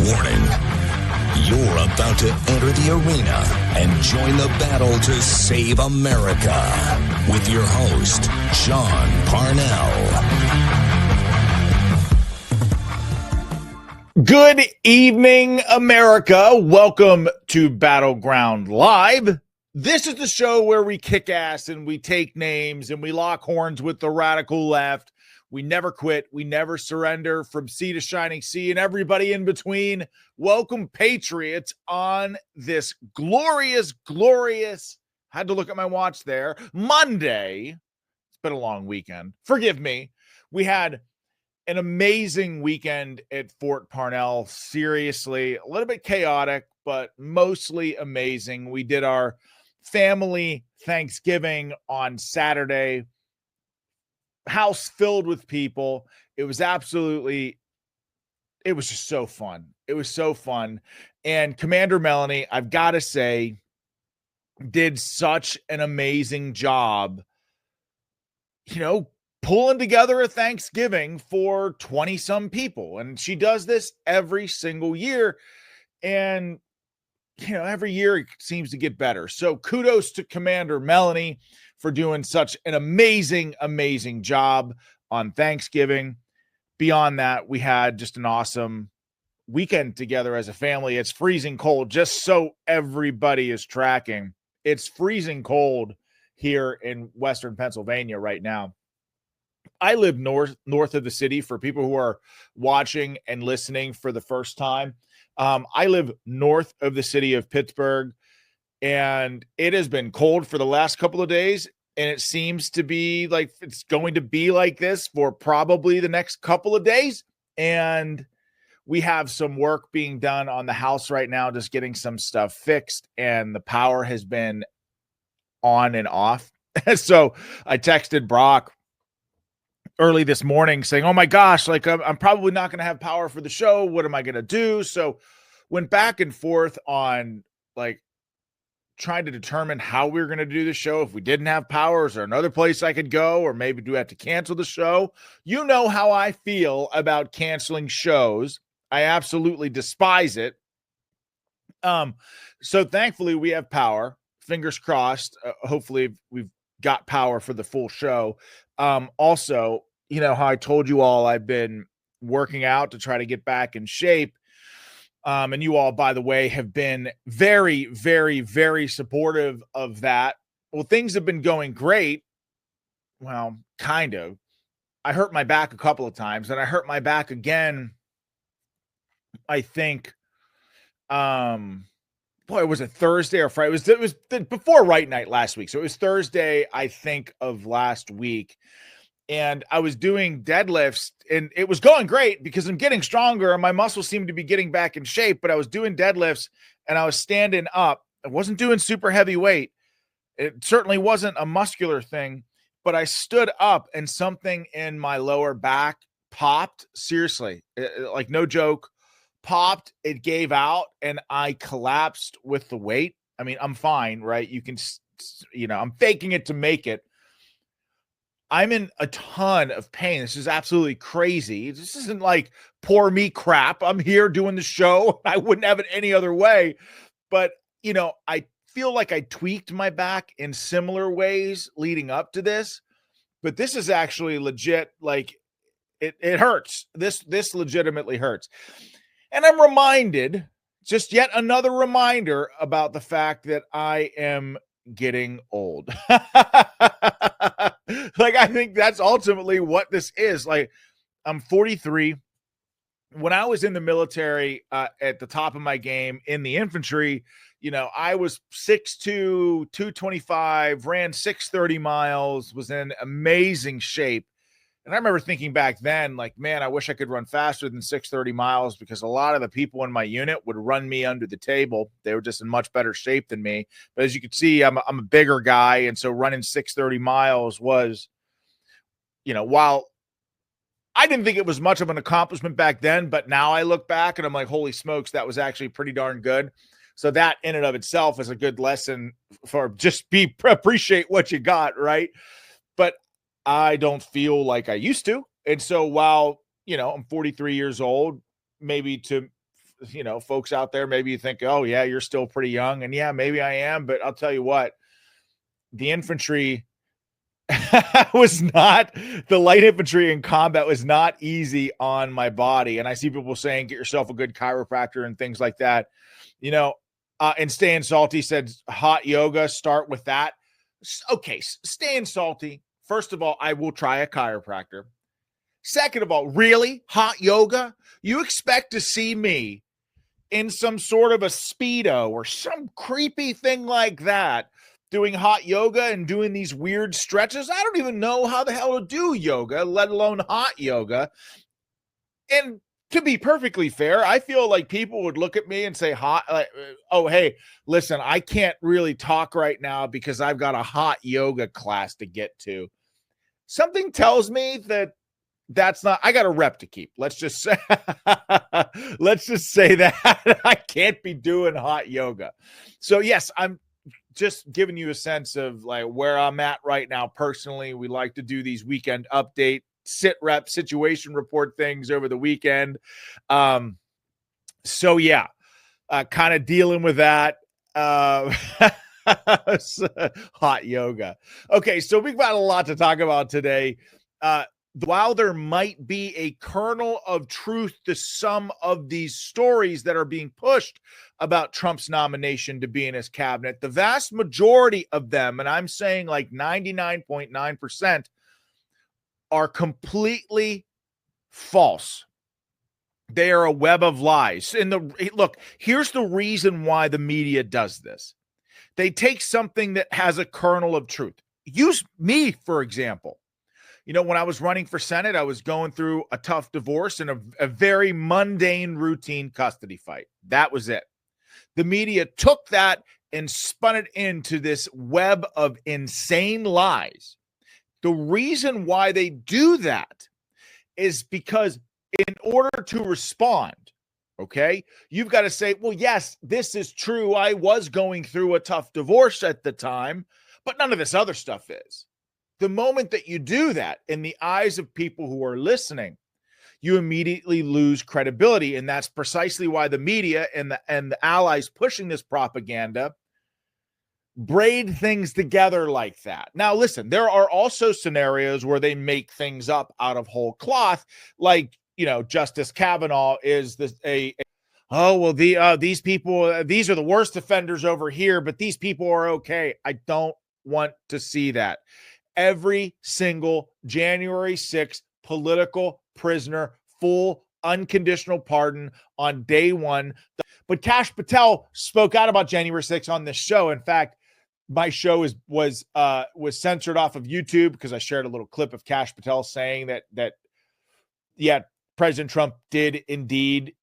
Warning. You're about to enter the arena and join the battle to save America with your host, Sean Parnell. Good evening, America. Welcome to Battleground Live. This is the show where we kick ass and we take names and we lock horns with the radical left. We never quit. We never surrender, from sea to shining sea and everybody in between. Welcome, Patriots, on this glorious, had to look at my watch there, Monday. It's been a long weekend. Forgive me. We had an amazing weekend at Fort Parnell. Seriously, a little bit chaotic, but mostly amazing. We did our family Thanksgiving on Saturday. House filled with people. It was just so fun. It was so fun. And Commander Melanie, I've got to say, did such an amazing job, pulling together a Thanksgiving for 20 some people. And she does this every single year. And, every year it seems to get better. So kudos to Commander Melanie for doing such an amazing job on Thanksgiving. Beyond that, we had just an awesome weekend together as a family. It's freezing cold, just so everybody is tracking. It's freezing cold here in Western Pennsylvania right now. I live north of the city. For people who are watching and listening for the first time, I live north of the city of Pittsburgh. And it has been cold for the last couple of days, and it seems to be like it's going to be like this for probably the next couple of days. And we have some work being done on the house right now, just getting some stuff fixed, and the power has been on and off. So I texted Brock early this morning saying, oh my gosh, like I'm probably not going to have power for the show. What am I going to do? So went back and forth on trying to determine how we were going to do the show. If we didn't have power, is there another place I could go, or maybe do we have to cancel the show? You know how I feel about canceling shows. I absolutely despise it. So thankfully we have power. Fingers crossed. Hopefully we've got power for the full show. Also, how I told you all I've been working out to try to get back in shape. And you all, by the way, have been very, very, very supportive of that. Well, things have been going great. Well, kind of. I hurt my back a couple of times, and I hurt my back again, I think, was it Thursday or Friday? It was before Right Night last week. So it was Thursday, I think, of last week. And I was doing deadlifts, and it was going great because I'm getting stronger and my muscles seem to be getting back in shape. But I was doing deadlifts and I was standing up. I wasn't doing super heavy weight. It certainly wasn't a muscular thing, but I stood up and something in my lower back popped. Seriously, like no joke, popped. It gave out and I collapsed with the weight. I mean, I'm fine, right? You can, I'm faking it to make it. I'm in a ton of pain. This is absolutely crazy. This isn't like poor me crap. I'm here doing the show. I wouldn't have it any other way. But, I feel like I tweaked my back in similar ways leading up to this. But this is actually legit. Like it hurts. This legitimately hurts. And I'm reminded, just yet another reminder about the fact that I am getting old. I think that's ultimately what this is. Like, I'm 43. When I was in the military, at the top of my game in the infantry, I was 6'2", 225, ran 630 miles, was in amazing shape. And I remember thinking back then, like, man, I wish I could run faster than 630 miles, because a lot of the people in my unit would run me under the table. They were just in much better shape than me. But as you can see, I'm a bigger guy. And so running 630 miles was, while I didn't think it was much of an accomplishment back then, but now I look back and I'm like, holy smokes, that was actually pretty darn good. So that in and of itself is a good lesson for just appreciate what you got, right? But I don't feel like I used to. And so while, I'm 43 years old, maybe to folks out there, maybe you think, oh yeah, you're still pretty young. And yeah, maybe I am, but I'll tell you what, the infantry the light infantry in combat was not easy on my body. And I see people saying, get yourself a good chiropractor and things like that, and Staying Salty said hot yoga, start with that. Okay. Staying Salty. First of all, I will try a chiropractor. Second of all, really hot yoga? You expect to see me in some sort of a Speedo or some creepy thing like that doing hot yoga and doing these weird stretches? I don't even know how the hell to do yoga, let alone hot yoga. And to be perfectly fair, I feel like people would look at me and say, oh, hey, listen, I can't really talk right now because I've got a hot yoga class to get to. Something tells me that that's not, I got a rep to keep. Let's just say that I can't be doing hot yoga. So yes, I'm just giving you a sense of like where I'm at right now. Personally, we like to do these weekend update, sit rep, situation report things over the weekend. So yeah, kind of dealing with that. Hot yoga. Okay, so we've got a lot to talk about today. While there might be a kernel of truth to some of these stories that are being pushed about Trump's nomination to be in his cabinet, the vast majority of them, and I'm saying like 99.9%, are completely false. They are a web of lies. Look, here's the reason why the media does this. They take something that has a kernel of truth. Use me, for example. When I was running for Senate, I was going through a tough divorce and a very mundane, routine custody fight. That was it. The media took that and spun it into this web of insane lies. The reason why they do that is because in order to respond, okay, you've got to say, well, yes, this is true. I was going through a tough divorce at the time, but none of this other stuff is. The moment that you do that in the eyes of people who are listening, you immediately lose credibility. And that's precisely why the media and the allies pushing this propaganda braid things together like that. Now, listen, there are also scenarios where they make things up out of whole cloth. Like, Justice Kavanaugh is these people, these are the worst offenders over here, but these people are okay. I don't want to see that. Every single January 6th political prisoner, full unconditional pardon on day one. But Kash Patel spoke out about January 6th on this show. In fact, my show was censored off of YouTube because I shared a little clip of Kash Patel saying that President Trump did indeed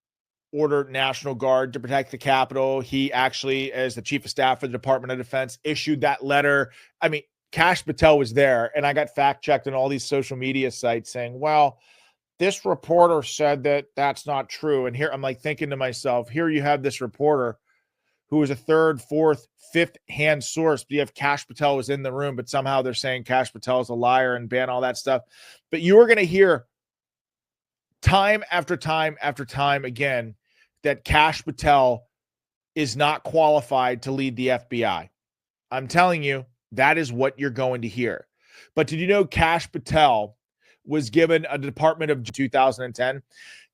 order National Guard to protect the Capitol. He actually, as the chief of staff for the Department of Defense, issued that letter. I mean, Kash Patel was there, and I got fact-checked on all these social media sites saying, well, this reporter said that that's not true. And here I'm like thinking to myself, here you have this reporter who was a third, fourth, fifth-hand source. But you have Kash Patel was in the room, but somehow they're saying Kash Patel is a liar and ban all that stuff. But you are going to hear time after time after time again that Kash Patel is not qualified to lead the FBI. I'm telling you, that is what you're going to hear. But did you know Kash Patel was given a Department of 2010?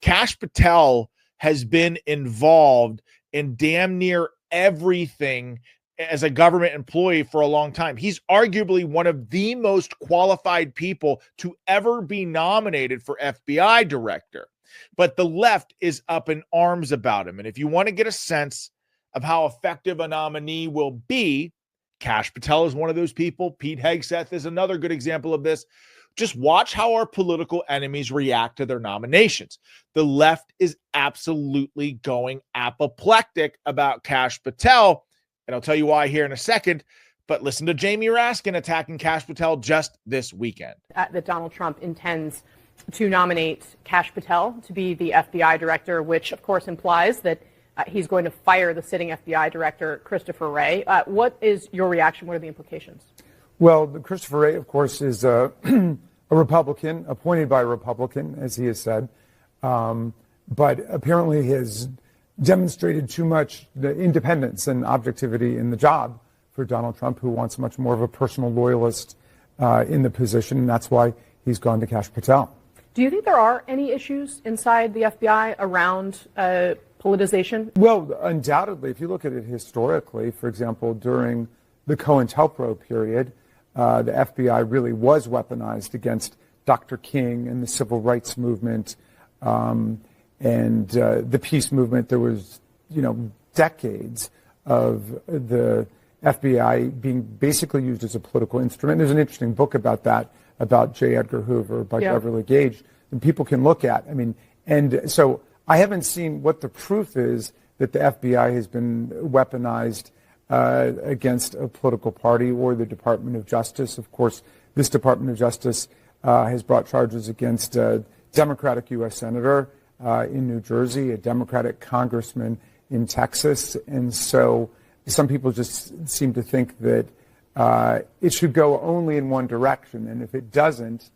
Kash Patel has been involved in damn near everything as a government employee for a long time. He's arguably one of the most qualified people to ever be nominated for FBI director. But the left is up in arms about him. And if you want to get a sense of how effective a nominee will be, Kash Patel is one of those people. Pete Hegseth is another good example of this. Just watch how our political enemies react to their nominations. The left is absolutely going apoplectic about Kash Patel. And I'll tell you why here in a second. But listen to Jamie Raskin attacking Kash Patel just this weekend. That Donald Trump intends to nominate Kash Patel to be the FBI director, which of course implies that he's going to fire the sitting FBI director, Christopher Wray. What is your reaction? What are the implications? Well, Christopher Wray, of course, is a Republican, appointed by a Republican, as he has said. But apparently his demonstrated too much the independence and objectivity in the job for Donald Trump, who wants much more of a personal loyalist in the position, and that's why he's gone to Kash Patel. Do you think there are any issues inside the FBI around politicization? Well, undoubtedly, if you look at it historically, for example, during the COINTELPRO period, the FBI really was weaponized against Dr. King and the civil rights movement and the peace movement. There was, decades of the FBI being basically used as a political instrument. There's an interesting book about that, about J. Edgar Hoover by Beverly Gage, and people can look at. And so I haven't seen what the proof is that the FBI has been weaponized against a political party or the Department of Justice. Of course, this Department of Justice has brought charges against a Democratic U.S. Senator in New Jersey, a Democratic congressman in Texas. And so some people just seem to think that it should go only in one direction. And if it doesn't,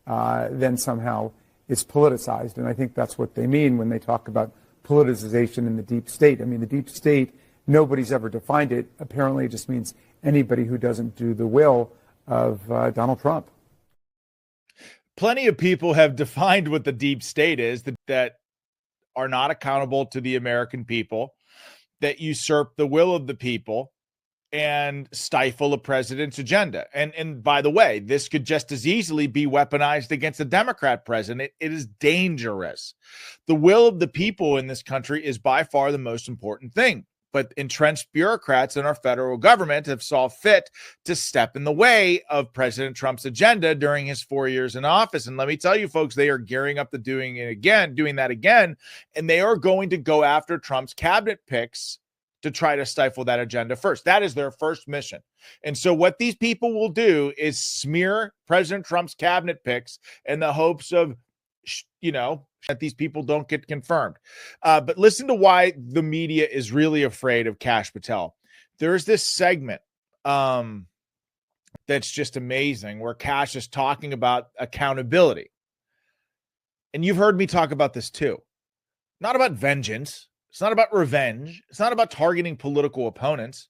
then somehow it's politicized. And I think that's what they mean when they talk about politicization in the deep state. The deep state, nobody's ever defined it. Apparently, it just means anybody who doesn't do the will of Donald Trump. Plenty of people have defined what the deep state is, that are not accountable to the American people, that usurp the will of the people and stifle the president's agenda. And by the way, this could just as easily be weaponized against a Democrat president. It is dangerous. The will of the people in this country is by far the most important thing. But entrenched bureaucrats in our federal government have saw fit to step in the way of President Trump's agenda during his 4 years in office. And let me tell you, folks, they are gearing up to doing that again. And they are going to go after Trump's cabinet picks to try to stifle that agenda first. That is their first mission. And so what these people will do is smear President Trump's cabinet picks in the hopes of, that these people don't get confirmed. But listen to why the media is really afraid of Kash Patel. There's this segment that's just amazing where Kash is talking about accountability. And you've heard me talk about this too. Not about vengeance. It's not about revenge. It's not about targeting political opponents.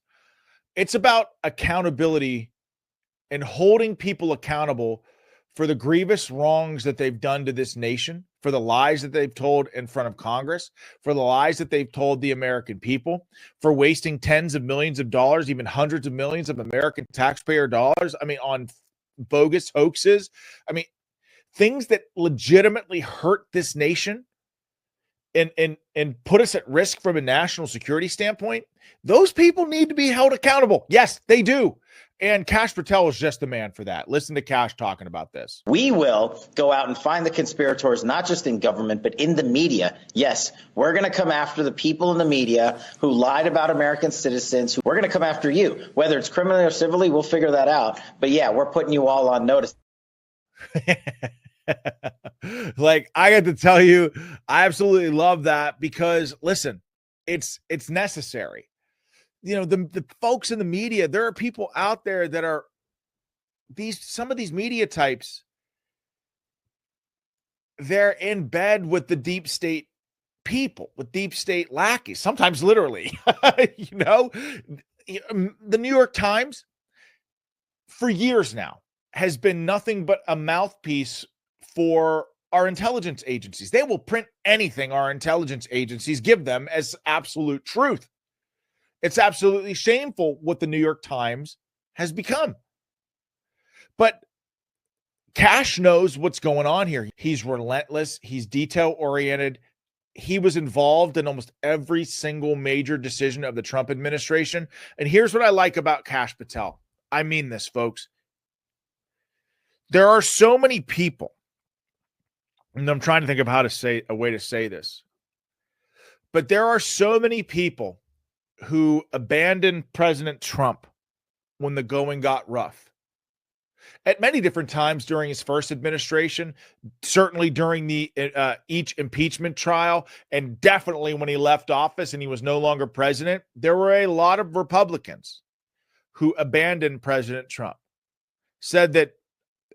It's about accountability and holding people accountable for the grievous wrongs that they've done to this nation, for the lies that they've told in front of Congress, for the lies that they've told the American people, for wasting tens of millions of dollars, even hundreds of millions of American taxpayer dollars, on bogus hoaxes. Things that legitimately hurt this nation and put us at risk from a national security standpoint. Those people need to be held accountable. Yes, they do. And Kash Patel is just the man for that. Listen to Kash talking about this. We will go out and find the conspirators, not just in government, but in the media. Yes, we're going to come after the people in the media who lied about American citizens. We're going to come after you, whether it's criminally or civilly. We'll figure that out. But yeah, we're putting you all on notice. I got to tell you, I absolutely love that because, listen, it's necessary. The folks in the media, there are people out there that are some of these media types, they're in bed with the deep state people, with deep state lackeys, sometimes literally. The New York Times for years now has been nothing but a mouthpiece for our intelligence agencies. They will print anything our intelligence agencies give them as absolute truth. It's absolutely shameful what the New York Times has become. But Kash knows what's going on here. He's relentless. He's detail-oriented. He was involved in almost every single major decision of the Trump administration. And here's what I like about Kash Patel. I mean this, folks. There are so many people, and I'm trying to think of a way to say this, but there are so many people who abandoned President Trump when the going got rough. At many different times during his first administration, certainly during the each impeachment trial, and definitely when he left office and he was no longer president, there were a lot of Republicans who abandoned President Trump, said that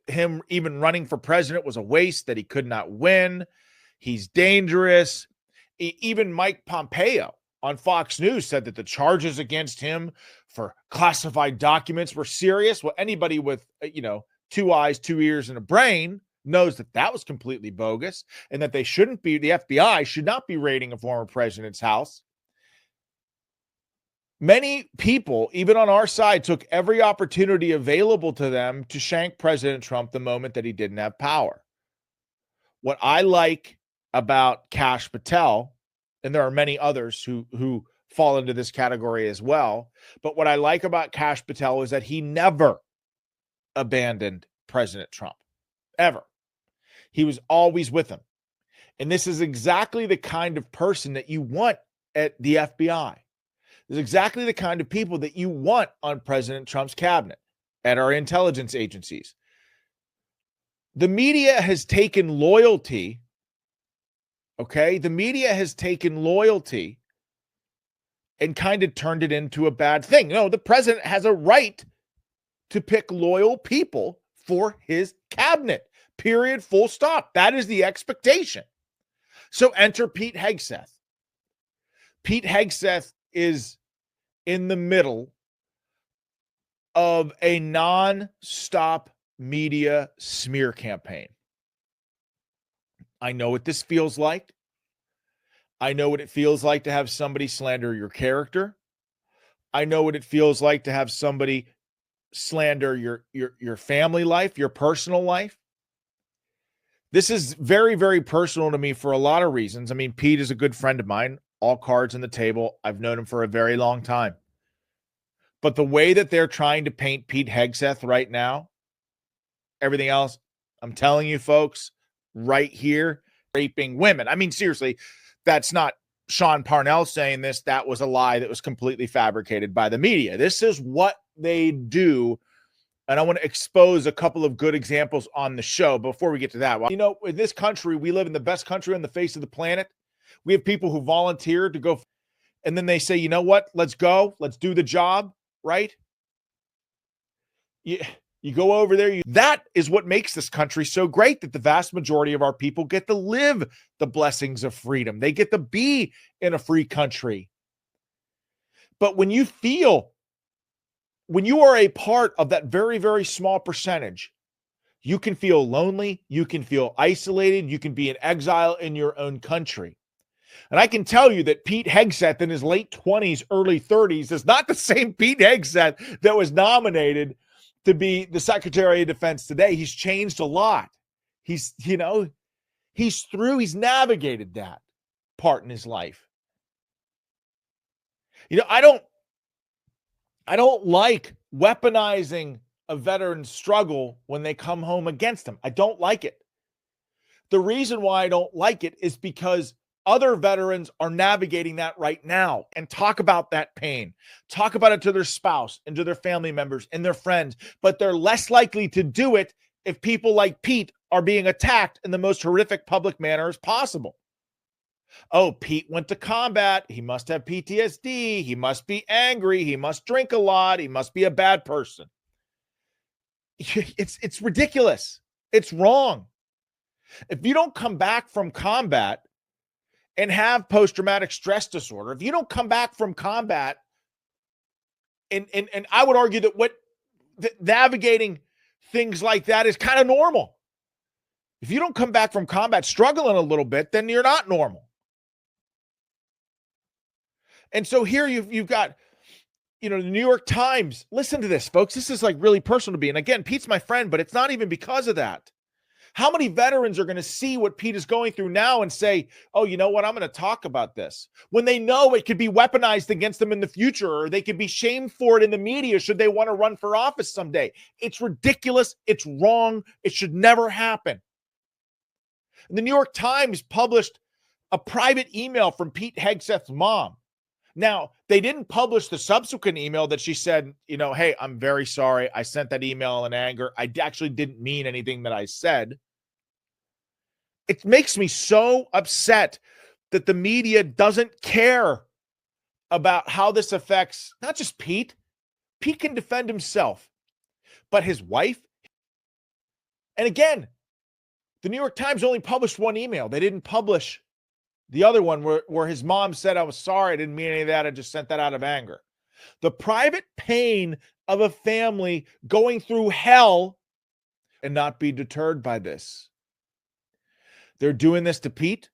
him even running for president was a waste, that he could not win, he's dangerous. Even Mike Pompeo on Fox News said that the charges against him for classified documents were serious. Well, anybody with, 2 eyes, 2 ears, and a brain knows that that was completely bogus and that the FBI should not be raiding a former president's house. Many people, even on our side, took every opportunity available to them to shank President Trump the moment that he didn't have power. What I like about Kash Patel, and there are many others who fall into this category as well, but what I like about Kash Patel is that he never abandoned President Trump, ever. He was always with him. And this is exactly the kind of person that you want at the FBI. This is exactly the kind of people that you want on President Trump's cabinet, at our intelligence agencies. The media has taken loyalty, okay? The media has taken loyalty and kind of turned it into a bad thing. No, the president has a right to pick loyal people for his cabinet. Period, full stop. That is the expectation. So enter Pete Hegseth. Pete Hegseth is in the middle of a non-stop media smear campaign. I know what this feels like. I know what it feels like to have somebody slander your character. I know what it feels like to have somebody slander your family life, your personal life. This is very, very personal to me for a lot of reasons. I mean, Pete is a good friend of mine, all cards on the table. I've known him for a very long time. But the way that they're trying to paint Pete Hegseth right now, everything else, I'm telling you folks, right here, raping women. I mean, seriously, that's not Sean Parnell saying this. That was a lie that was completely fabricated by the media. This is what they do. And I want to expose a couple of good examples on the show before we get to that. Well, in this country, we live in the best country on the face of the planet. We have people who volunteer to go, and then they say, you know what? Let's go. Let's do the job, right? You go over there. That is what makes this country so great, that the vast majority of our people get to live the blessings of freedom. They get to be in a free country. But when you are a part of that very, very small percentage, you can feel lonely, you can feel isolated, you can be in exile in your own country. And I can tell you that Pete Hegseth in his late 20s, early 30s is not the same Pete Hegseth that was nominated to be the Secretary of Defense today. He's changed a lot. He's navigated that part in his life. I don't like weaponizing a veteran's struggle when they come home against him. I don't like it. The reason why I don't like it is because other veterans are navigating that right now and talk about that pain, talk about it to their spouse and to their family members and their friends, but they're less likely to do it if people like Pete are being attacked in the most horrific public manner as possible. Oh, Pete went to combat. He must have PTSD. He must be angry. He must drink a lot. He must be a bad person. It's ridiculous. It's wrong. If you don't come back from combat and have post-traumatic stress disorder, if you don't come back from combat, and I would argue that navigating things like that is kind of normal. If you don't come back from combat struggling a little bit, then you're not normal. And so here you've got, the New York Times. Listen to this, folks. This is like really personal to me. And again, Pete's my friend, but it's not even because of that. How many veterans are going to see what Pete is going through now and say, oh, you know what? I'm going to talk about this, when they know it could be weaponized against them in the future, or they could be shamed for it in the media should they want to run for office someday. It's ridiculous. It's wrong. It should never happen. And the New York Times published a private email from Pete Hegseth's mom. Now, they didn't publish the subsequent email that she said, hey, I'm very sorry. I sent that email in anger. I actually didn't mean anything that I said. It makes me so upset that the media doesn't care about how this affects not just Pete. Pete can defend himself, but his wife. And again, the New York Times only published one email. They didn't publish The other one where his mom said, I was sorry, I didn't mean any of that, I just sent that out of anger. The private pain of a family going through hell and not be deterred by this. They're doing this to Pete.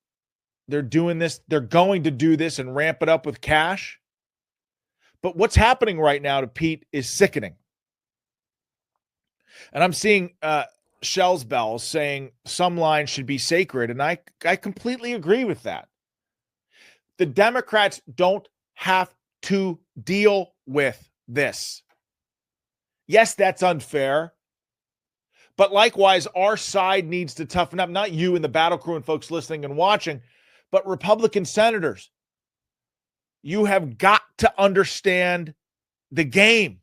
They're doing this. They're going to do this and ramp it up with cash. But what's happening right now to Pete is sickening. And I'm seeing Shell's Bells saying some lines should be sacred. And I completely agree with that. The Democrats don't have to deal with this. Yes, that's unfair. But likewise, our side needs to toughen up. Not you and the battle crew and folks listening and watching, but Republican senators. You have got to understand the game.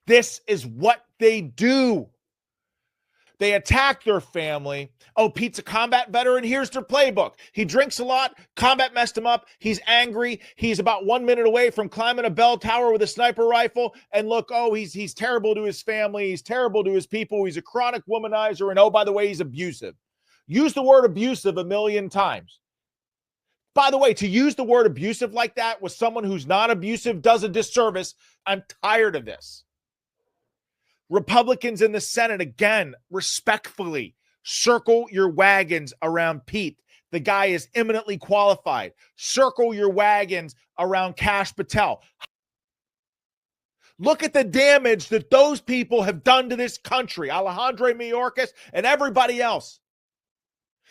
This is what they do. They attack their family. Oh, Pete's a combat veteran. Here's their playbook. He drinks a lot. Combat messed him up. He's angry. He's about 1 minute away from climbing a bell tower with a sniper rifle. And look, oh, he's terrible to his family. He's terrible to his people. He's a chronic womanizer. And oh, by the way, he's abusive. Use the word abusive 1,000,000 times. By the way, to use the word abusive like that with someone who's not abusive does a disservice. I'm tired of this. Republicans in the Senate, again, respectfully, circle your wagons around Pete. The guy is eminently qualified. Circle your wagons around Kash Patel. Look at the damage that those people have done to this country, Alejandro Mayorkas and everybody else.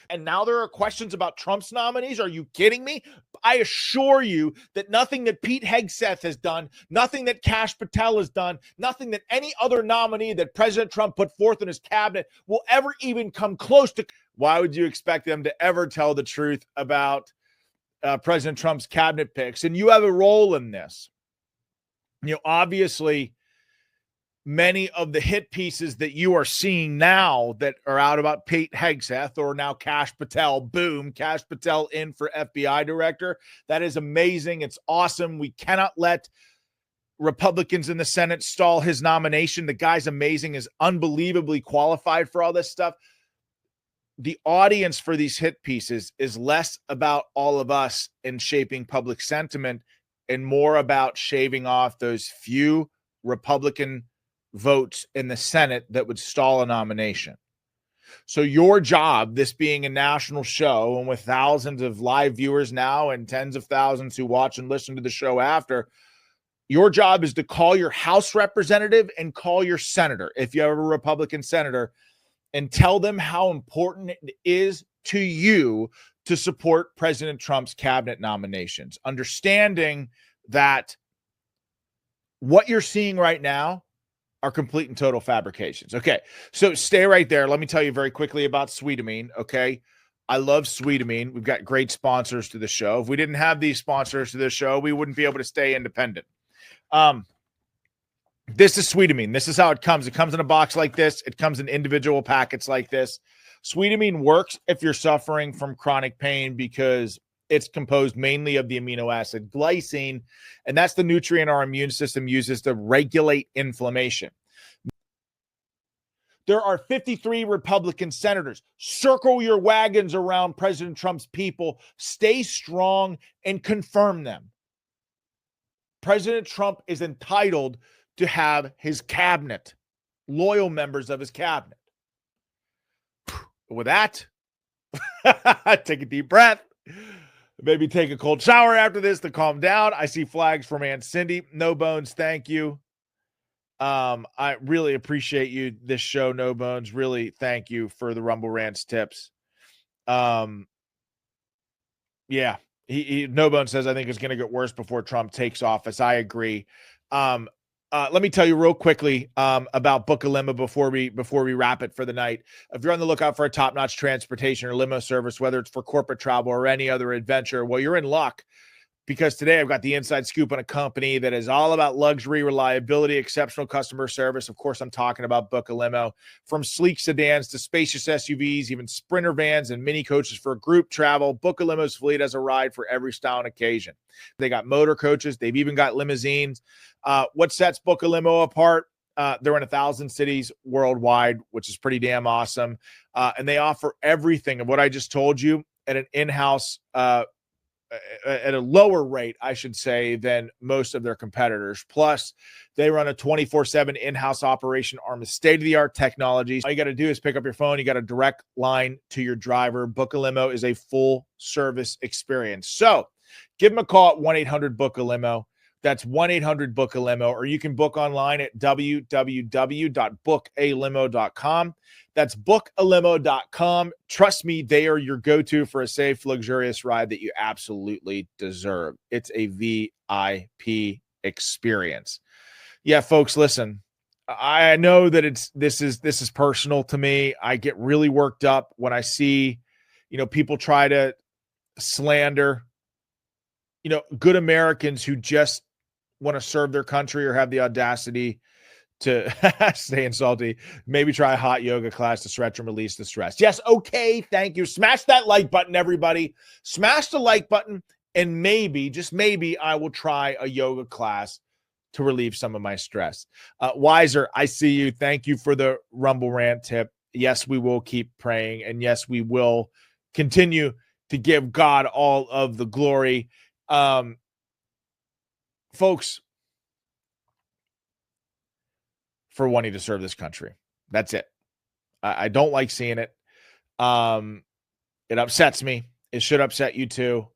And now there are questions about Trump's nominees. Are you kidding me? I assure you that nothing that Pete Hegseth has done, nothing that Kash Patel has done, nothing that any other nominee that President Trump put forth in his cabinet will ever even come close to. Why would you expect them to ever tell the truth about President Trump's cabinet picks? And you have a role in this. You know, obviously, many of the hit pieces that you are seeing now that are out about Pete Hegseth or now Kash Patel, boom, Kash Patel in for FBI director. That is amazing. It's awesome. We cannot let Republicans in the Senate stall his nomination. The guy's amazing, is unbelievably qualified for all this stuff. The audience for these hit pieces is less about all of us in shaping public sentiment and more about shaving off those few Republican votes in the Senate that would stall a nomination. So your job, this being a national show and with thousands of live viewers now and tens of thousands who watch and listen to the show after, your job is to call your House representative and call your senator, if you have a Republican senator, and tell them how important it is to you to support President Trump's cabinet nominations, understanding that what you're seeing right now are complete and total fabrications. Okay, so stay right there. Let me tell you very quickly about Sweetamine, okay? I love Sweetamine. We've got great sponsors to the show. If we didn't have these sponsors to the show, we wouldn't be able to stay independent. This is Sweetamine. This is how it comes. It comes in a box like this. It comes in individual packets like this. Sweetamine works if you're suffering from chronic pain because it's composed mainly of the amino acid glycine, and that's the nutrient our immune system uses to regulate inflammation. There are 53 Republican senators. Circle your wagons around President Trump's people. Stay strong and confirm them. President Trump is entitled to have his cabinet, loyal members of his cabinet. With that, take a deep breath. Maybe take a cold shower after this to calm down. I see flags from Aunt Cindy. No Bones, thank you. I really appreciate you this show, No Bones. Really thank you for the Rumble Rants tips. Yeah, No Bones says, I think it's going to get worse before Trump takes office. I agree. Let me tell you real quickly about Book a Limo before we wrap it for the night. If you're on the lookout for a top-notch transportation or limo service, whether it's for corporate travel or any other adventure, well, you're in luck because today I've got the inside scoop on a company that is all about luxury, reliability, exceptional customer service. Of course, I'm talking about Book a Limo. From sleek sedans to spacious SUVs, even Sprinter vans and mini coaches for group travel, Book a Limo's fleet has a ride for every style and occasion. They got motor coaches. They've even got limousines. What sets Book a Limo apart? They're in 1,000 cities worldwide, which is pretty damn awesome. And they offer everything of what I just told you at an in-house at a lower rate, I should say, than most of their competitors. Plus, they run a 24/7 in-house operation arm with state-of-the-art technology. All you got to do is pick up your phone. You got a direct line to your driver. Book a Limo is a full-service experience. So give them a call at 1-800-BOOK-A-LIMO. That's 1-800-BOOK-A-LIMO, or you can book online at www.bookalimo.com. That's bookalimo.com. Trust me, they are your go-to for a safe, luxurious ride that you absolutely deserve. It's a VIP experience. Yeah, folks, listen. I know that this is personal to me. I get really worked up when I see, people try to slander, good Americans who just want to serve their country or have the audacity to stay salty, maybe try a hot yoga class to stretch and release the stress. Yes, okay, thank you. Smash that like button, everybody. Smash the like button, and maybe, just maybe, I will try a yoga class to relieve some of my stress. Wiser, I see you. Thank you for the Rumble Rant tip. Yes, we will keep praying, and yes, we will continue to give God all of the glory. Folks, for wanting to serve this country. That's it. I don't like seeing it. It upsets me. It should upset you too.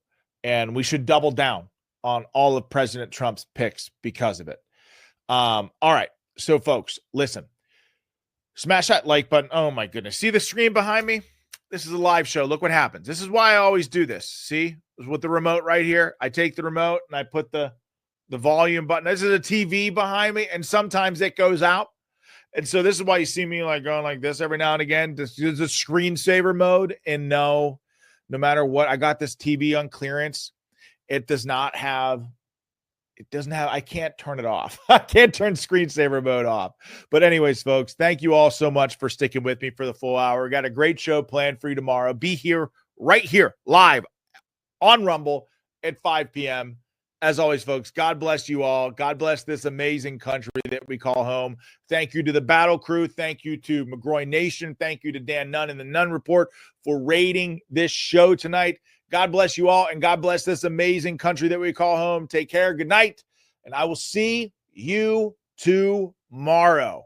And we should double down on all of President Trump's picks because of it. All right. So, folks, listen. Smash that like button. Oh, my goodness. See the screen behind me? This is a live show. Look what happens. This is why I always do this. See? With the remote right here. I take the remote and I put the volume button. This is a TV behind me, and sometimes it goes out. And so this is why you see me like going like this every now and again. This is a screensaver mode. And no matter what, I got this TV on clearance. It doesn't have, I can't turn it off. I can't turn screensaver mode off. But anyways, folks, thank you all so much for sticking with me for the full hour. We got a great show planned for you tomorrow. Be here, right here, live on Rumble at 5 p.m. As always, folks, God bless you all. God bless this amazing country that we call home. Thank you to the Battle Crew. Thank you to McGroin Nation. Thank you to Dan Nunn and the Nunn Report for rating this show tonight. God bless you all, and God bless this amazing country that we call home. Take care. Good night, and I will see you tomorrow.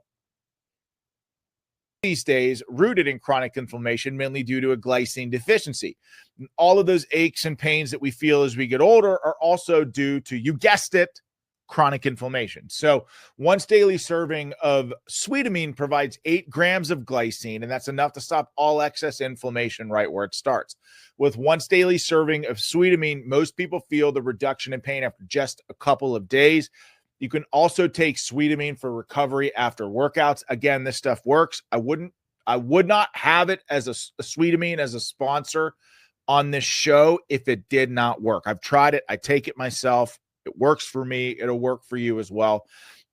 These days, rooted in chronic inflammation, mainly due to a glycine deficiency. And all of those aches and pains that we feel as we get older are also due to, you guessed it, chronic inflammation. So once daily serving of Sweetamine provides 8 grams of glycine, and that's enough to stop all excess inflammation right where it starts. With once daily serving of Sweetamine, most people feel the reduction in pain after just a couple of days. You can also take Sweetamine for recovery after workouts. Again, this stuff works. I would not have it as a Sweetamine as a sponsor on this show if it did not work. I've tried it. I take it myself. It works for me. It'll work for you as well.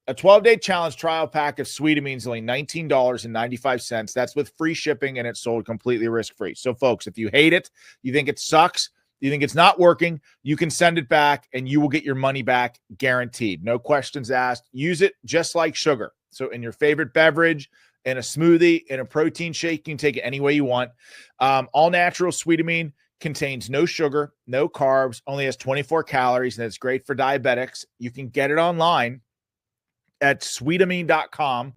A 12-day challenge trial pack of Sweetamine is only $19.95. That's with free shipping, and it's sold completely risk-free. So, folks, if you hate it, you think it sucks, you think it's not working, you can send it back and you will get your money back guaranteed. No questions asked. Use it just like sugar. So in your favorite beverage, in a smoothie, in a protein shake, you can take it any way you want. All natural Sweetamine contains no sugar, no carbs, only has 24 calories, and it's great for diabetics. You can get it online at sweetamine.com.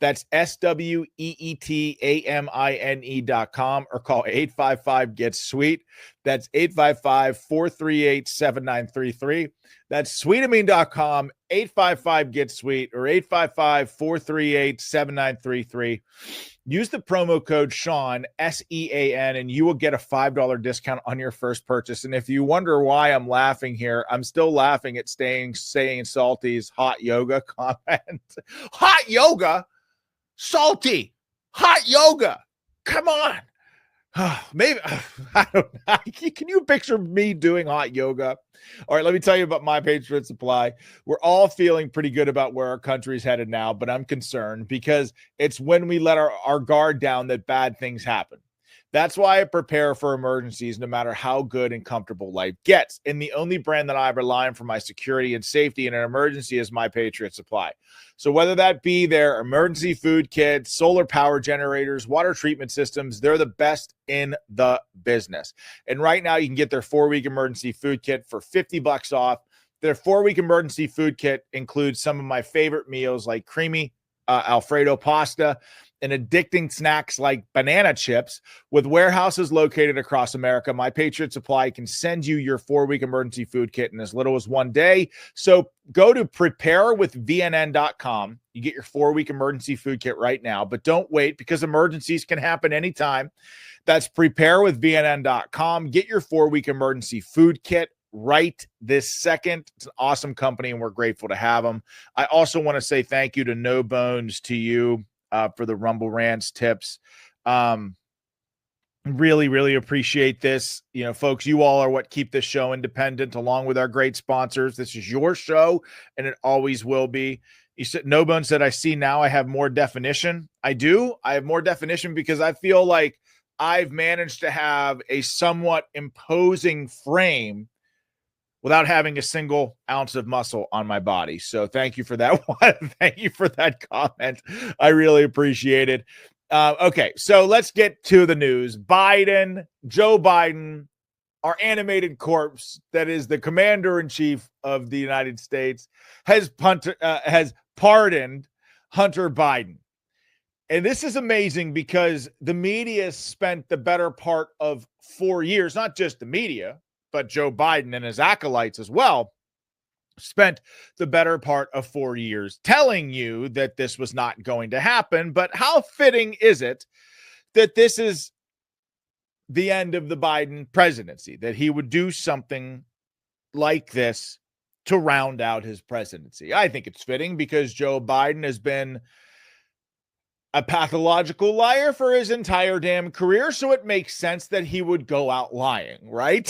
That's SWEETAMINE.com, or call 855-GET-SWEET. That's 855-438-7933. That's sweetamine.com, 855-GET-SWEET, or 855-438-7933. Use the promo code Sean, SEAN, and you will get a $5 discount on your first purchase. And if you wonder why I'm laughing here, I'm still laughing at saying Salty's hot yoga comment. Hot yoga? Salty, hot yoga. Come on. Maybe, I don't know. Can you picture me doing hot yoga? All right, let me tell you about My Patriot Supply. We're all feeling pretty good about where our country's headed now, but I'm concerned because it's when we let our guard down that bad things happen. That's why I prepare for emergencies no matter how good and comfortable life gets. And the only brand that I rely on for my security and safety in an emergency is My Patriot Supply. So whether that be their emergency food kits, solar power generators, water treatment systems, they're the best in the business. And right now you can get their 4-week emergency food kit for $50 off. Their 4-week emergency food kit includes some of my favorite meals like creamy Alfredo pasta and addicting snacks like banana chips. With warehouses located across America, My Patriot Supply can send you your 4-week emergency food kit in as little as 1 day. So go to preparewithvnn.com. You get your 4-week emergency food kit right now, but don't wait because emergencies can happen anytime. That's preparewithvnn.com. Get your 4-week emergency food kit right this second. It's an awesome company and we're grateful to have them. I also want to say thank you to No Bones to you for the Rumble Rants tips. Really, really appreciate this. You know, folks, you all are what keep this show independent along with our great sponsors. This is your show and it always will be. You said, No Bones said, I see now I have more definition. I do. I have more definition because I feel like I've managed to have a somewhat imposing frame without having a single ounce of muscle on my body. So thank you for that one. Thank you for that comment. I really appreciate it. Okay, so let's get to the news. Joe Biden, our animated corpse that is the commander-in-chief of the United States, has pardoned Hunter Biden. And this is amazing because the media spent the better part of 4 years, not just the media, but Joe Biden and his acolytes as well, spent the better part of 4 years telling you that this was not going to happen. But how fitting is it that this is the end of the Biden presidency, that he would do something like this to round out his presidency? I think it's fitting because Joe Biden has been a pathological liar for his entire damn career, so it makes sense that he would go out lying, right?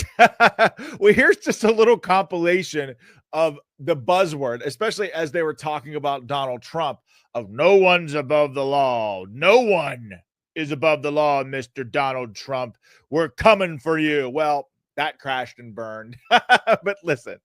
Well, here's just a little compilation of the buzzword, especially as they were talking about Donald Trump, of no one's above the law. No one is above the law, Mr. Donald Trump. We're coming for you. Well, that crashed and burned. But listen.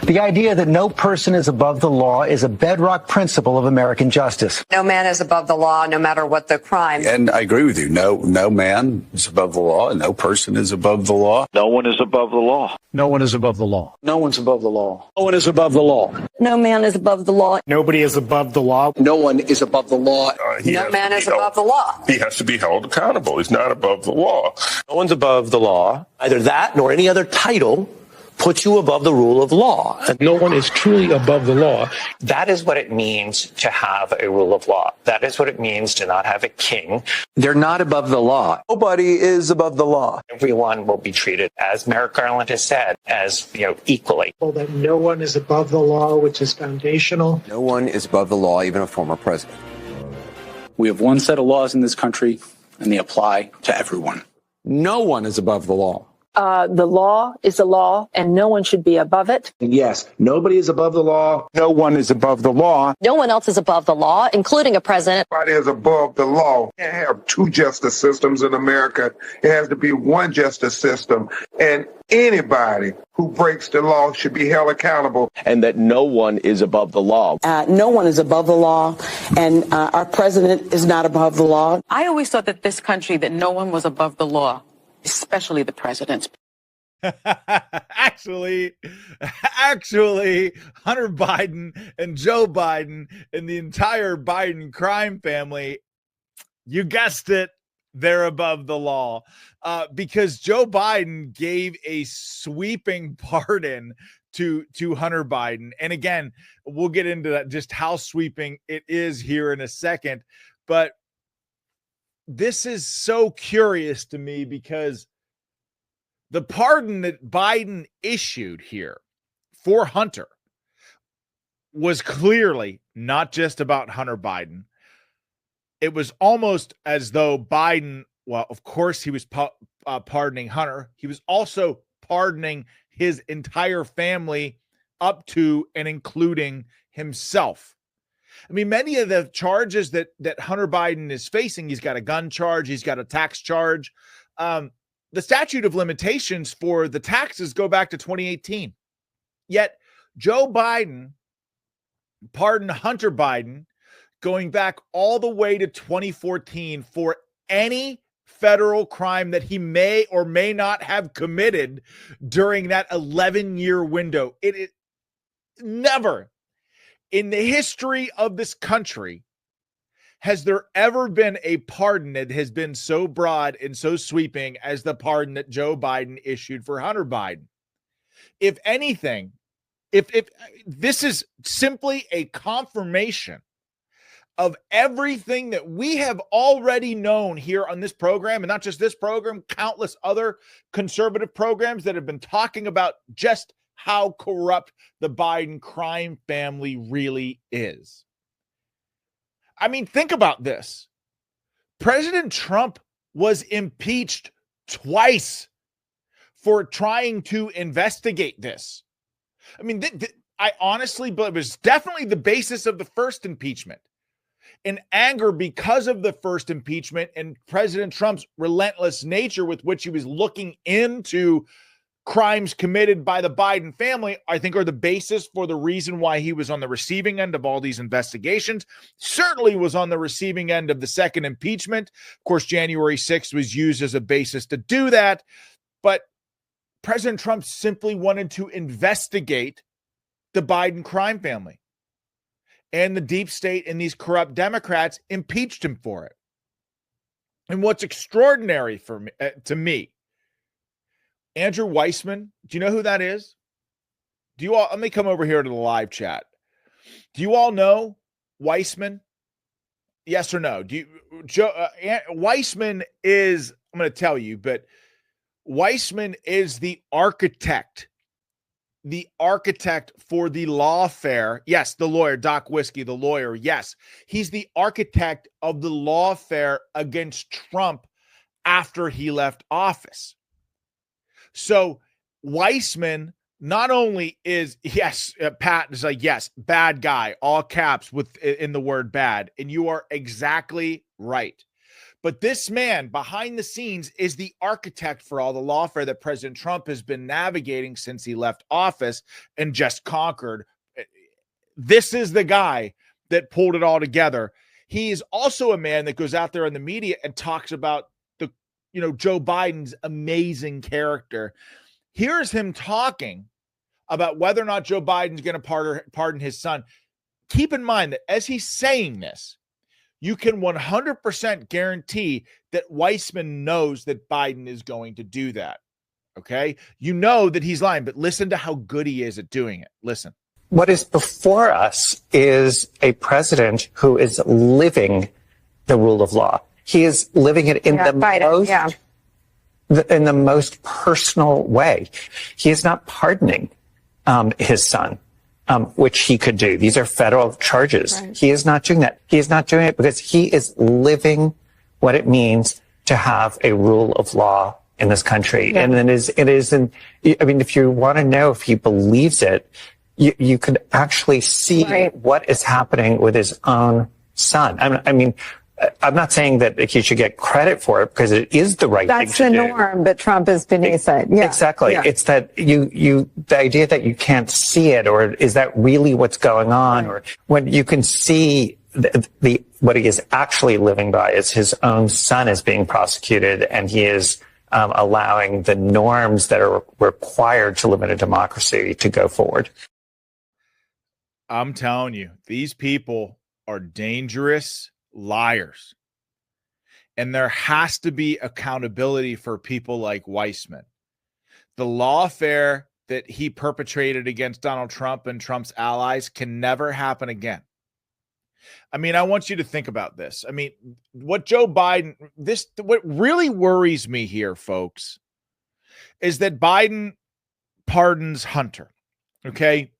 The idea that no person is above the law is a bedrock principle of American justice. No man is above the law, no matter what the crime. And I agree with you. No man is above the law, and no person is above the law. No one is above the law. No one is above the law. No one's above the law. No one is above the law. No man is above the law. Nobody is above the law. No one is above the law. No man is above the law. He has to be held accountable. He's not above the law. No one's above the law. Either that nor any other title puts you above the rule of law. No one is truly above the law. That is what it means to have a rule of law. That is what it means to not have a king. They're not above the law. Nobody is above the law. Everyone will be treated, as Merrick Garland has said, as, equally. Well, that no one is above the law, which is foundational. No one is above the law, even a former president. We have one set of laws in this country, and they apply to everyone. No one is above the law. The law is the law, and no one should be above it. Yes, nobody is above the law. No one is above the law. No one else is above the law, including a president. Nobody is above the law. You can't have two justice systems in America. It has to be one justice system. And anybody who breaks the law should be held accountable. And that no one is above the law. No one is above the law, and our president is not above the law. I always thought that this country, that no one was above the law, especially the president. Actually, Hunter Biden and Joe Biden and the entire Biden crime family, you guessed it, they're above the law, because Joe Biden gave a sweeping pardon to Hunter Biden. And again, we'll get into that, just how sweeping it is here in a second. But this is so curious to me because the pardon that Biden issued here for Hunter was clearly not just about Hunter Biden. It was almost as though Biden, well, of course he was pardoning Hunter. He was also pardoning his entire family up to and including himself. I mean, many of the charges that Hunter Biden is facing, he's got a gun charge, he's got a tax charge. the statute of limitations for the taxes go back to 2018. Yet Joe Biden pardoned Hunter Biden going back all the way to 2014 for any federal crime that he may or may not have committed during that 11-year window. It is never in the history of this country has there ever been a pardon that has been so broad and so sweeping as the pardon that Joe Biden issued for Hunter Biden. If anything, if this is simply a confirmation of everything that we have already known here on this program, and not just this program, countless other conservative programs that have been talking about just how corrupt the Biden crime family really is. I mean, think about this. President Trump was impeached twice for trying to investigate this. I mean, I honestly believe it was definitely the basis of the first impeachment. In anger because of the first impeachment and President Trump's relentless nature with which he was looking into crimes committed by the Biden family, I think are the basis for the reason why he was on the receiving end of all these investigations. Certainly was on the receiving end of the second impeachment. Of course, January 6th was used as a basis to do that. But President Trump simply wanted to investigate the Biden crime family. And the deep state and these corrupt Democrats impeached him for it. And what's extraordinary to me, Andrew Weissman, do you know who that is? Do you all, let me come over here to the live chat. Do you all know Weissman? Yes or no? Weissman is, I'm going to tell you, but Weissman is the architect for the lawfare. Yes, the lawyer, Doc Whiskey, the lawyer. Yes, he's the architect of the lawfare against Trump after he left office. So Weissman not only is, yes, Pat is like, yes, bad guy, all caps in the word bad. And you are exactly right. But this man behind the scenes is the architect for all the lawfare that President Trump has been navigating since he left office and just conquered. This is the guy that pulled it all together. He is also a man that goes out there in the media and talks about Joe Biden's amazing character. Here's him talking about whether or not Joe Biden's going to pardon his son. Keep in mind that as he's saying this, you can 100% guarantee that Weissman knows that Biden is going to do that. Okay? You know that he's lying, but listen to how good he is at doing it. Listen. What is before us is a president who is living the rule of law. He is living it in the most personal way. He is not pardoning his son, which he could do. These are federal charges. Right. He is not doing that. He is not doing it because he is living what it means to have a rule of law in this country. Yeah. And then if you want to know if he believes it, you could actually see what is happening with his own son. I'm not saying that he should get credit for it because it is the right thing to do. That's the norm, but Trump is beneath it. Yeah. Exactly. Yeah. It's that the idea that you can't see it, or is that really what's going on? Right. Or when you can see what he is actually living by is his own son is being prosecuted, and he is allowing the norms that are required to live in a democracy to go forward. I'm telling you, these people are dangerous liars. And there has to be accountability for people like Weissman. The lawfare that he perpetrated against Donald Trump and Trump's allies can never happen again. I mean, I want you to think about this. I mean, what really worries me here, folks, is that Biden pardons Hunter. Okay.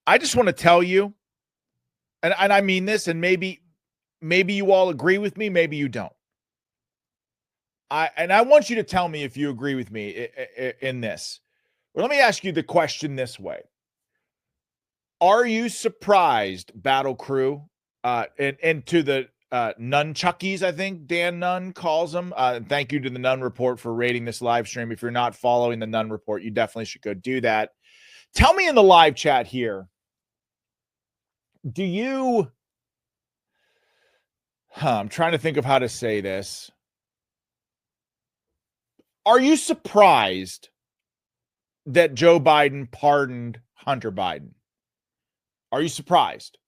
I just want to tell you, and I mean this, and maybe you all agree with me, maybe you don't. I want you to tell me if you agree with me in this. Well, let me ask you the question this way. Are you surprised, Battle Crew, and to the nunchuckies, I think Dan Nunn calls them. Thank you to the Nunn Report for rating this live stream. If you're not following the Nunn Report, you definitely should go do that. Tell me in the live chat here, do you... I'm trying to think of how to say this. Are you surprised that Joe Biden pardoned Hunter Biden? Are you surprised?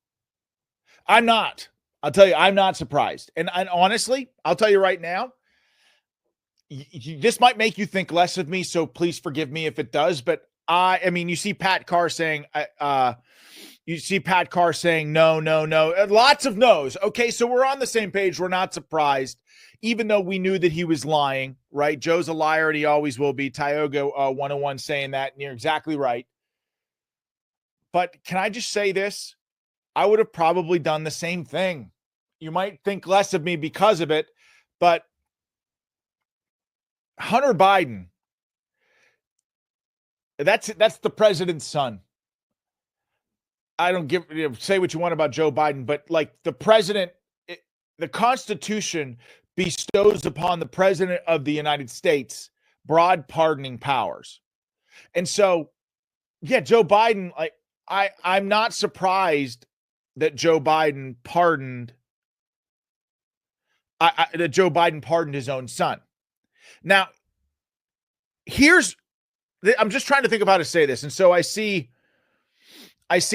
I'm not. I'll tell you, I'm not surprised. And honestly, I'll tell you right now, this might make you think less of me, so please forgive me if it does. But I mean, you see Pat Carr saying, no, no, no. Lots of no's. Okay, so we're on the same page. We're not surprised, even though we knew that he was lying, right? Joe's a liar and he always will be. Tioga 101 saying that, and you're exactly right. But can I just say this? I would have probably done the same thing. You might think less of me because of it, but Hunter Biden, that's the president's son. I don't say what you want about Joe Biden, but like the president, the Constitution bestows upon the president of the United States broad pardoning powers. And so, yeah, Joe Biden, like I'm not surprised that Joe Biden pardoned his own son. Now, I'm just trying to think of how to say this. And so I see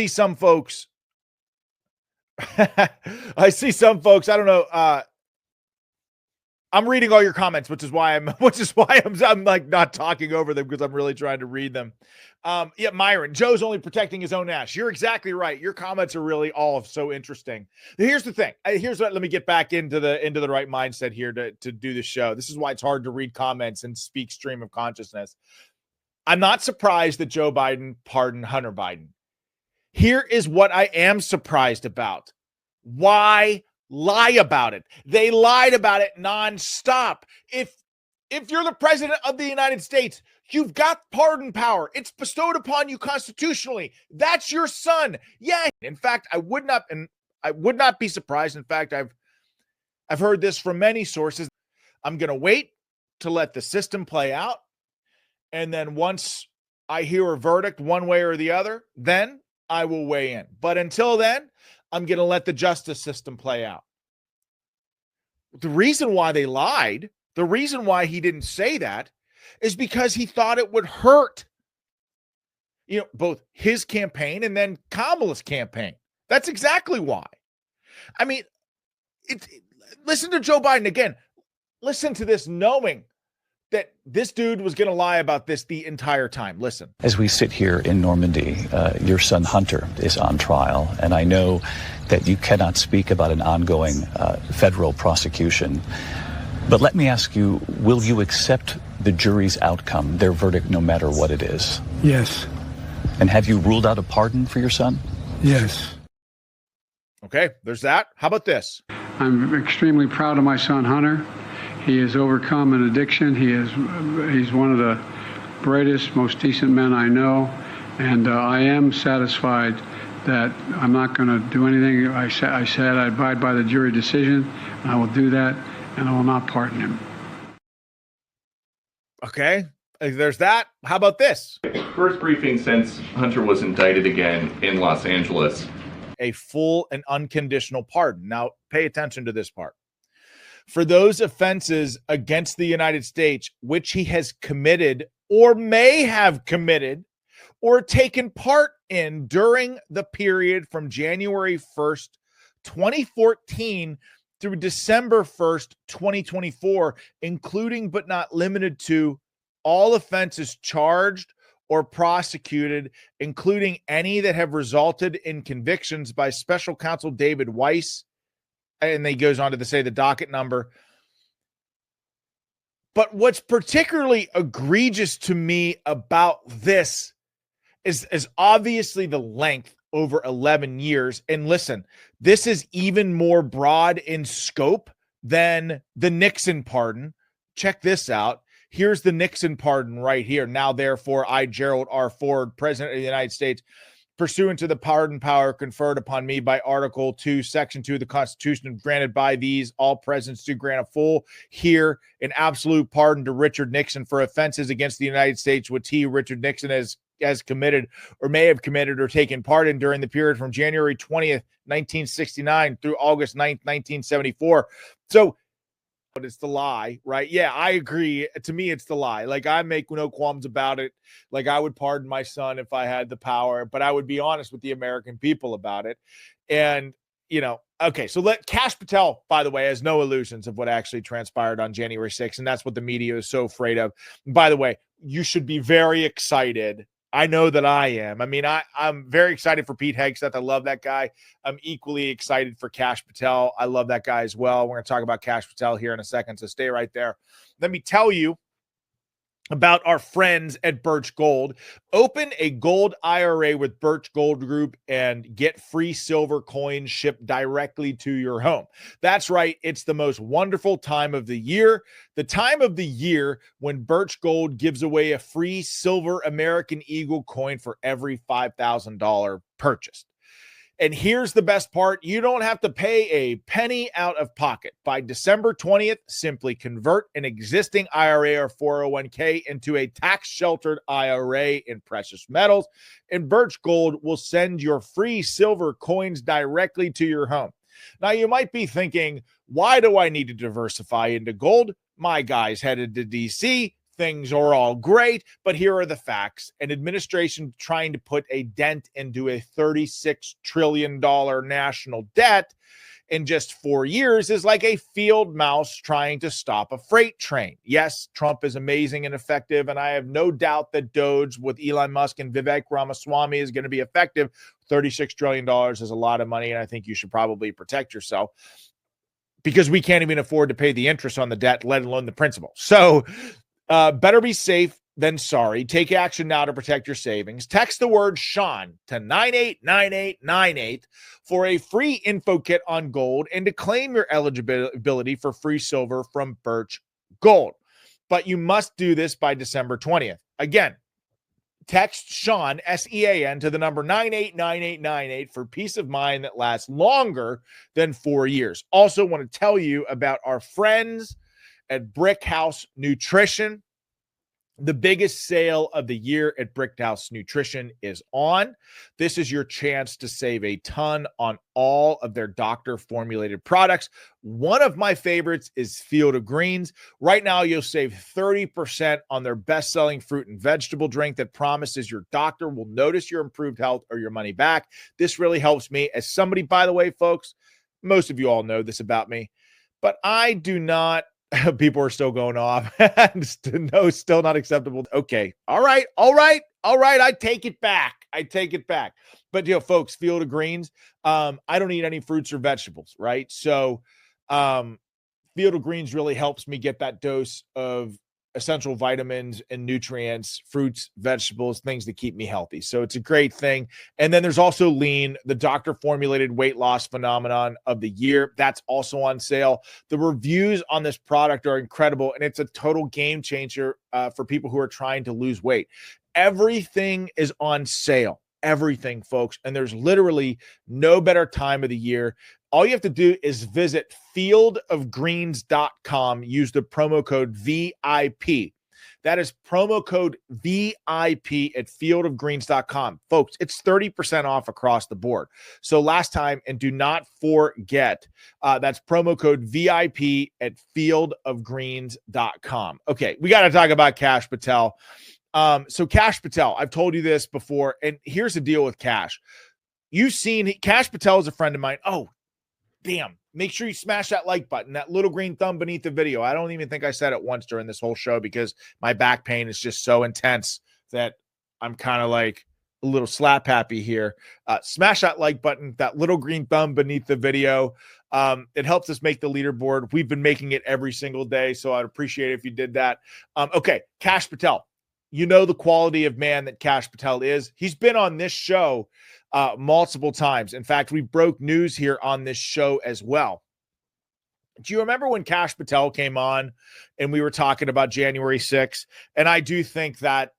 some folks, I don't know. I'm reading all your comments, which is why I'm like not talking over them, because I'm really trying to read them. Yeah, Myron, Joe's only protecting his own ass. You're exactly right. Your comments are really all so interesting. Here's the thing. Let me get back into the right mindset here to do the show. This is why it's hard to read comments and speak stream of consciousness. I'm not surprised that Joe Biden pardoned Hunter Biden. Here is what I am surprised about. Why lie about it? They lied about it nonstop. If you're the president of the United States, you've got pardon power. It's bestowed upon you constitutionally. That's your son. Yeah. In fact, I would not be surprised. In fact, I've heard this from many sources. I'm going to wait to let the system play out. And then once I hear a verdict one way or the other, then I will weigh in. But until then, I'm going to let the justice system play out. The reason why they lied, the reason why he didn't say that, is because he thought it would hurt, both his campaign and then Kamala's campaign. That's exactly why. I mean, listen to Joe Biden again. Listen to this knowing that this dude was going to lie about this the entire time. Listen. As we sit here in Normandy, your son Hunter is on trial, and I know that you cannot speak about an ongoing federal prosecution. But let me ask you, will you accept the jury's outcome, their verdict, no matter what it is? Yes. And have you ruled out a pardon for your son? Yes. Okay, there's that. How about this? I'm extremely proud of my son, Hunter. He has overcome an addiction. He's one of the brightest, most decent men I know. And I am satisfied that I'm not going to do anything. I said I abide by the jury decision, and I will do that, and I will not pardon him. Okay, there's that. How about this? First briefing since Hunter was indicted again in Los Angeles. A full and unconditional pardon. Now, pay attention to this part. For those offenses against the United States, which he has committed or may have committed or taken part in during the period from January 1st, 2014 through December 1st, 2024, including but not limited to all offenses charged or prosecuted, including any that have resulted in convictions by Special Counsel David Weiss. And then he goes on to say the docket number. But what's particularly egregious to me about this is obviously the length, over 11 years. And listen, this is even more broad in scope than the Nixon pardon. Check this out. Here's the Nixon pardon right here. Now, therefore, I, Gerald R. Ford, President of the United States, pursuant to the pardon power conferred upon me by Article 2, Section 2 of the Constitution, granted by these, all presidents do grant a full, here, an absolute pardon to Richard Nixon for offenses against the United States which he, Richard Nixon, has committed or may have committed or taken part in during the period from January 20th, 1969 through August 9th, 1974. So, but it's the lie, right? Yeah, I agree. To me, it's the lie. Like, I make no qualms about it. Like, I would pardon my son if I had the power, but I would be honest with the American people about it. And, okay, so Kash Patel, by the way, has no illusions of what actually transpired on January 6th, and that's what the media is so afraid of. And by the way, you should be very excited. I know that I am. I mean, I'm very excited for Pete Hegseth. I love that guy. I'm equally excited for Kash Patel. I love that guy as well. We're going to talk about Kash Patel here in a second, so stay right there. Let me tell you about our friends at Birch Gold. Open a gold IRA with Birch Gold Group and get free silver coins shipped directly to your home. That's right. It's the most wonderful time of the year. The time of the year when Birch Gold gives away a free silver American Eagle coin for every $5,000 purchased. And here's the best part. You don't have to pay a penny out of pocket. By December 20th, simply convert an existing IRA or 401k into a tax-sheltered IRA in precious metals, and Birch Gold will send your free silver coins directly to your home. Now, you might be thinking, why do I need to diversify into gold? My guy's headed to D.C., things are all great, but here are the facts. An administration trying to put a dent into a $36 trillion national debt in just 4 years is like a field mouse trying to stop a freight train. Yes, Trump is amazing and effective, and I have no doubt that Doge with Elon Musk and Vivek Ramaswamy is going to be effective. $36 trillion is a lot of money, and I think you should probably protect yourself because we can't even afford to pay the interest on the debt, let alone the principal. So, better be safe than sorry. Take action now to protect your savings. Text the word Sean to 989898 for a free info kit on gold and to claim your eligibility for free silver from Birch Gold. But you must do this by December 20th. Again, text Sean, S-E-A-N, to the number 989898 for peace of mind that lasts longer than 4 years. Also want to tell you about our friends at Brick House Nutrition. The biggest sale of the year at Brick House Nutrition is on. This is your chance to save a ton on all of their doctor-formulated products. One of my favorites is Field of Greens. Right now, you'll save 30% on their best-selling fruit and vegetable drink that promises your doctor will notice your improved health or your money back. This really helps me. As somebody, by the way, folks, most of you all know this about me, but I do not. People are still going off. No, still not acceptable. Okay. All right. I take it back. But, folks, Field of Greens, I don't eat any fruits or vegetables, right? So Field of Greens really helps me get that dose of essential vitamins and nutrients, fruits, vegetables, things that keep me healthy. So it's a great thing. And then there's also Lean, the doctor formulated weight loss phenomenon of the year. That's also on sale. The reviews on this product are incredible, and it's a total game changer for people who are trying to lose weight. Everything is on sale. Everything, folks. And there's literally no better time of the year. All you have to do is visit fieldofgreens.com. Use the promo code VIP. That is promo code VIP at fieldofgreens.com. Folks, it's 30% off across the board. So last time, and do not forget, that's promo code VIP at fieldofgreens.com. Okay, we got to talk about Kash Patel. So Kash Patel, I've told you this before, and here's the deal with Kash. You've seen Kash Patel is a friend of mine. Oh, damn. Make sure you smash that like button, that little green thumb beneath the video. I don't even think I said it once during this whole show because my back pain is just so intense that I'm kind of like a little slap happy here. Smash that like button, that little green thumb beneath the video. It helps us make the leaderboard. We've been making it every single day, so I'd appreciate it if you did that. Okay, Kash Patel. You know the quality of man that Kash Patel is. He's been on this show multiple times. In fact, we broke news here on this show as well. Do you remember when Kash Patel came on and we were talking about January 6th? And I do think that